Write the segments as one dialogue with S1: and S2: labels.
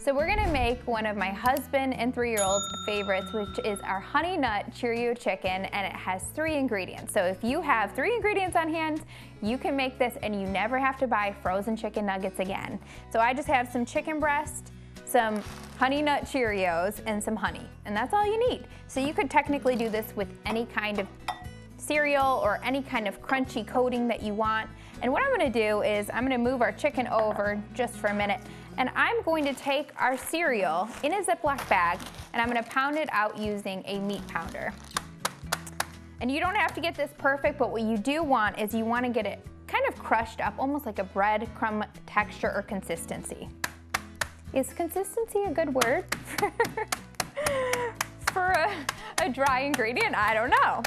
S1: So we're gonna make one of my husband and 3-year-old's favorites, which is our honey nut Cheerio chicken, and it has 3 ingredients. So if you have 3 ingredients on hand, you can make this and you never have to buy frozen chicken nuggets again. So I just have some chicken breast, some honey nut Cheerios, and some honey, and that's all you need. So you could technically do this with any kind of cereal or any kind of crunchy coating that you want. And what I'm gonna do is I'm gonna move our chicken over just for a minute, and I'm going to take our cereal in a Ziploc bag and I'm gonna pound it out using a meat pounder. And you don't have to get this perfect, but what you do want is you wanna get it kind of crushed up, almost like a breadcrumb texture or consistency. Is consistency a good word for a dry ingredient? I don't know.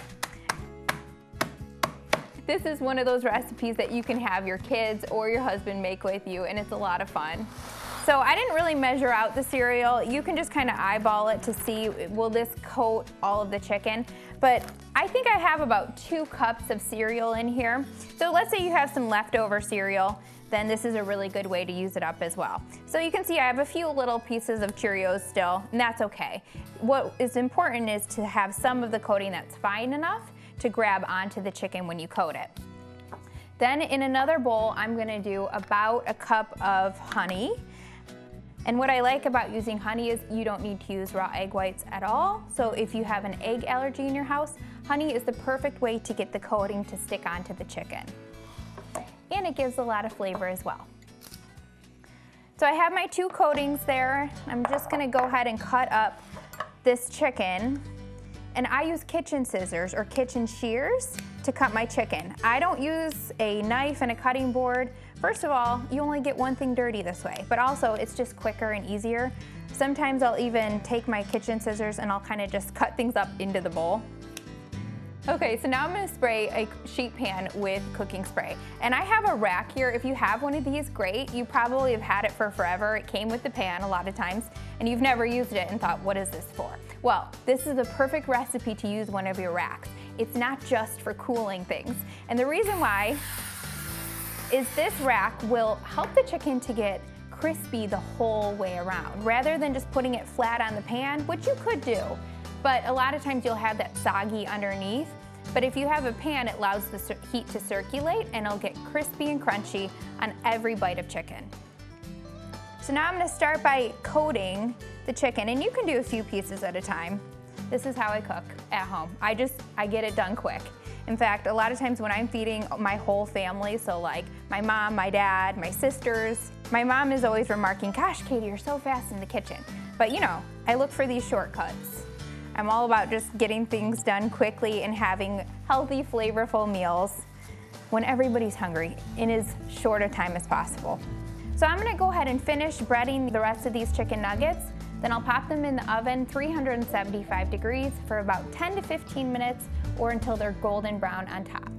S1: This is one of those recipes that you can have your kids or your husband make with you, and it's a lot of fun. So I didn't really measure out the cereal. You can just kind of eyeball it to see, will this coat all of the chicken? But I think I have about 2 cups of cereal in here. So let's say you have some leftover cereal, then this is a really good way to use it up as well. So you can see I have a few little pieces of Cheerios still, and that's okay. What is important is to have some of the coating that's fine enough to grab onto the chicken when you coat it. Then in another bowl, I'm gonna do about a cup of honey. And what I like about using honey is you don't need to use raw egg whites at all. So if you have an egg allergy in your house, honey is the perfect way to get the coating to stick onto the chicken. And it gives a lot of flavor as well. So I have my 2 coatings there. I'm just gonna go ahead and cut up this chicken. And I use kitchen scissors or kitchen shears to cut my chicken. I don't use a knife and a cutting board. First of all, you only get one thing dirty this way, but also it's just quicker and easier. Sometimes I'll even take my kitchen scissors and I'll kind of just cut things up into the bowl. Okay, so now I'm gonna spray a sheet pan with cooking spray. And I have a rack here. If you have one of these, great. You probably have had it for forever. It came with the pan a lot of times, and you've never used it and thought, what is this for? Well, this is a perfect recipe to use one of your racks. It's not just for cooling things. And the reason why is this rack will help the chicken to get crispy the whole way around, rather than just putting it flat on the pan, which you could do. But a lot of times you'll have that soggy underneath. But if you have a pan, it allows the heat to circulate and it'll get crispy and crunchy on every bite of chicken. So now I'm gonna start by coating the chicken, and you can do a few pieces at a time. This is how I cook at home. I get it done quick. In fact, a lot of times when I'm feeding my whole family, so like my mom, my dad, my sisters, my mom is always remarking, gosh, Katie, you're so fast in the kitchen. But you know, I look for these shortcuts. I'm all about just getting things done quickly and having healthy, flavorful meals when everybody's hungry in as short a time as possible. So I'm gonna go ahead and finish breading the rest of these chicken nuggets. Then I'll pop them in the oven, 375 degrees, for about 10 to 15 minutes or until they're golden brown on top.